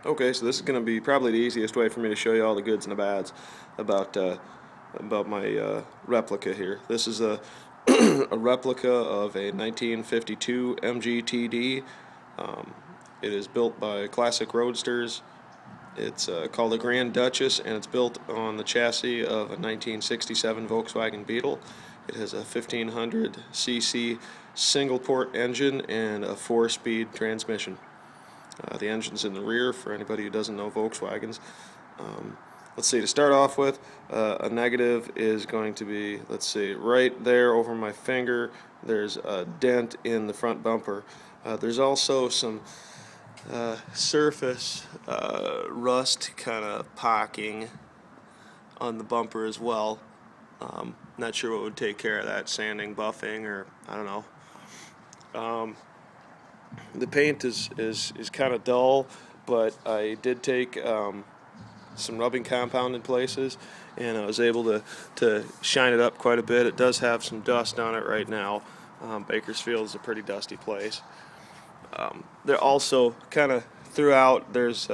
Okay, so this is going to be probably the easiest way for me to show you all the goods and the bads about my replica here. This is a a replica of a 1952 MGTD. Um, it is built by Classic Roadsters. It's called a Grand Duchess, and it's built on the chassis of a 1967 Volkswagen Beetle. It has a 1500cc single-port engine and a 4-speed transmission. The engine's in the rear for anybody who doesn't know Volkswagens. Let's see, to start off with, a negative is going to be, let's see, right there over my finger, there's a dent in the front bumper. There's also some surface rust kind of pocking on the bumper as well. Not sure what would take care of that, sanding, buffing, or I don't know. The paint is kind of dull, but I did take some rubbing compound in places, and I was able to shine it up quite a bit. It does have some dust on it right now. Bakersfield is a pretty dusty place. There also kind of throughout there's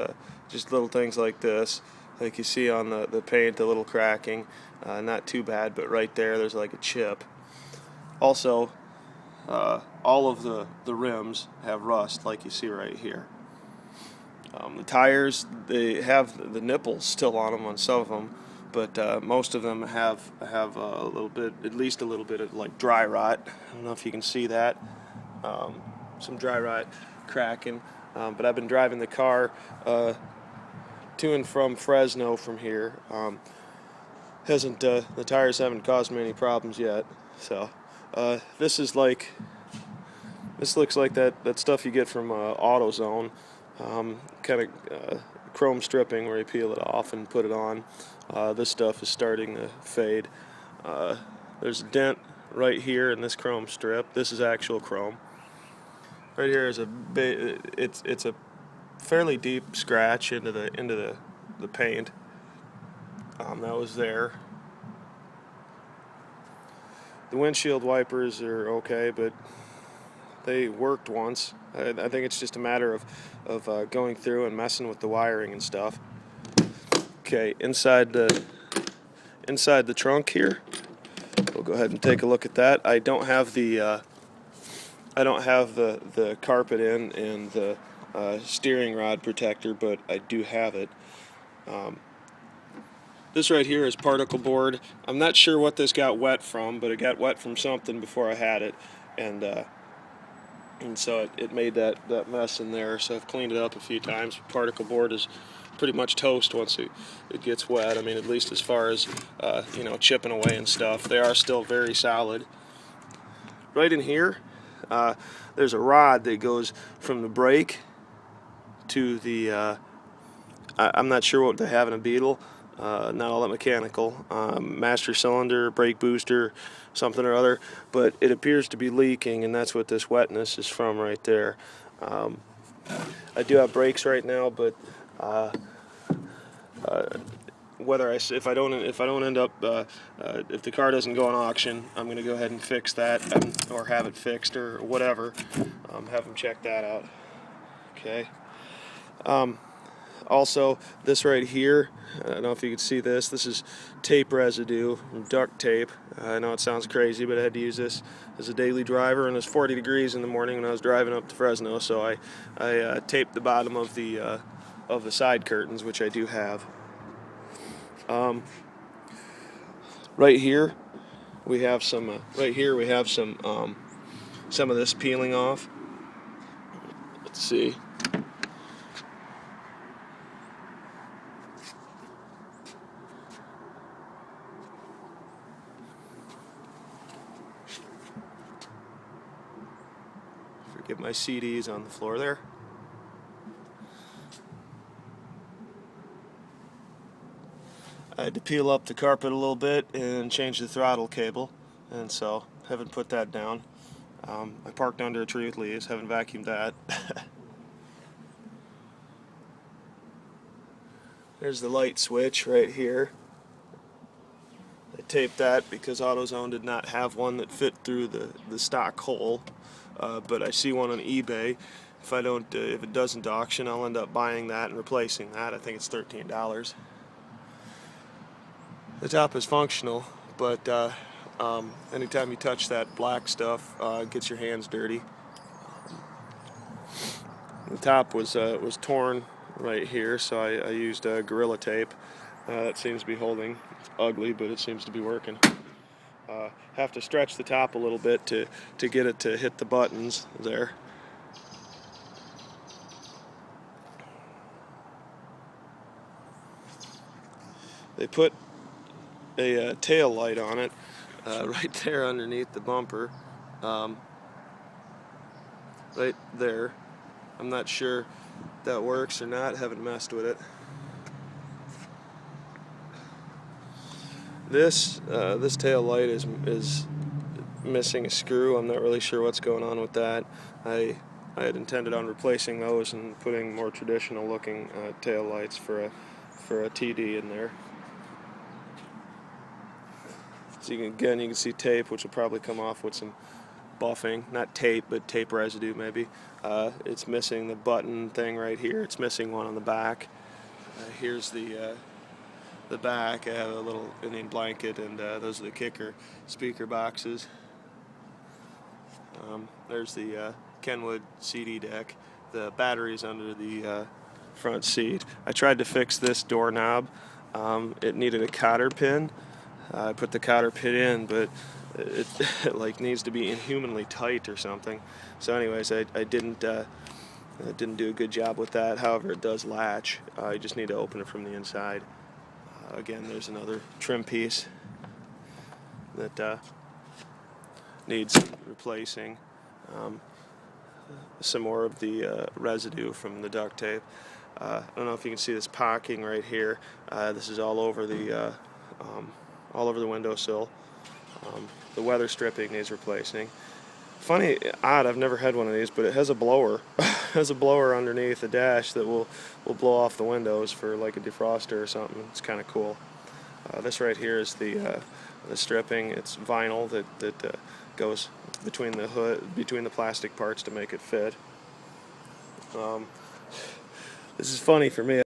just little things like this, like you see on the paint, a little cracking. Not too bad, but right there's like a chip. Also, all of the rims have rust, like you see right here. The tires, they have the nipples still on them on some of them, but most of them have a little bit, at least a little bit of like dry rot. I don't know if you can see that. Some dry rot cracking. But I've been driving the car to and from Fresno from here. The tires haven't caused me any problems yet. So this looks like that stuff you get from AutoZone. Kind of chrome stripping where you peel it off and put it on. This stuff is starting to fade. There's a dent right here in this chrome strip. This is actual chrome. Right here is it's a fairly deep scratch into the paint. That was there. The windshield wipers are okay, but they worked once. I think it's just a matter of going through and messing with the wiring and stuff. Okay, inside the trunk here, we'll go ahead and take a look at that. I don't have the carpet in and the steering rod protector, but I do have it. This right here is particle board. I'm not sure what this got wet from, but it got wet from something before I had it, and so it made that mess in there. So I've cleaned it up a few times. Particle board is pretty much toast once it gets wet. I mean, at least as far as chipping away and stuff. They are still very solid. Right in here, there's a rod that goes from the brake to the. I'm not sure what they have in a Beetle. Not all that mechanical. Master cylinder, brake booster, something or other, but it appears to be leaking, and that's what this wetness is from right there. I do have brakes right now, but if I don't end up if the car doesn't go on auction, I'm going to go ahead and fix that, or have it fixed or whatever. Have them check that out. Okay. Also, this right here, I don't know if you can see this. This is tape residue, duct tape. I know it sounds crazy, but I had to use this as a daily driver, and it was 40 degrees in the morning when I was driving up to Fresno, so I taped the bottom of the side curtains, which I do have. Right here, we have some. Some of this peeling off. Let's see. Forget my CDs on the floor there. I had to peel up the carpet a little bit and change the throttle cable, and so haven't put that down. I parked under a tree with leaves, haven't vacuumed that. There's the light switch right here. I taped that because AutoZone did not have one that fit through the stock hole, but I see one on eBay, If I don't, if it doesn't auction, I'll end up buying that and replacing that. I think it's $13. The top is functional, but anytime you touch that black stuff, it gets your hands dirty. The top was torn right here, so I used Gorilla Tape. That seems to be holding. It's ugly, but it seems to be working. Have to stretch the top a little bit to get it to hit the buttons there. They put a tail light on it right there underneath the bumper, right there. I'm not sure if that works or not. Haven't messed with it. This tail light is missing a screw. I'm not really sure what's going on with that. I had intended on replacing those and putting more traditional looking tail lights for a TD in there. So you can see tape, which will probably come off with some buffing. Not tape, but tape residue maybe. It's missing the button thing right here. It's missing one on the back. Here's the back. I have a little Indian blanket, and those are the kicker speaker boxes. There's the Kenwood CD deck. The battery's under the front seat. I tried to fix this doorknob. It needed a cotter pin. I put the cotter pin in, but it like needs to be inhumanly tight or something. So anyways, I didn't do a good job with that. However, it does latch. You just need to open it from the inside. Again, there's another trim piece that needs replacing. Some more of the residue from the duct tape. I don't know if you can see this pocking right here. This is all over the windowsill. The weather stripping needs replacing. Funny, odd, I've never had one of these, but it has a blower. It has a blower underneath the dash that will blow off the windows for like a defroster or something. It's kind of cool. This right here is the stripping. It's vinyl that goes between the hood, between the plastic parts to make it fit. This is funny for me.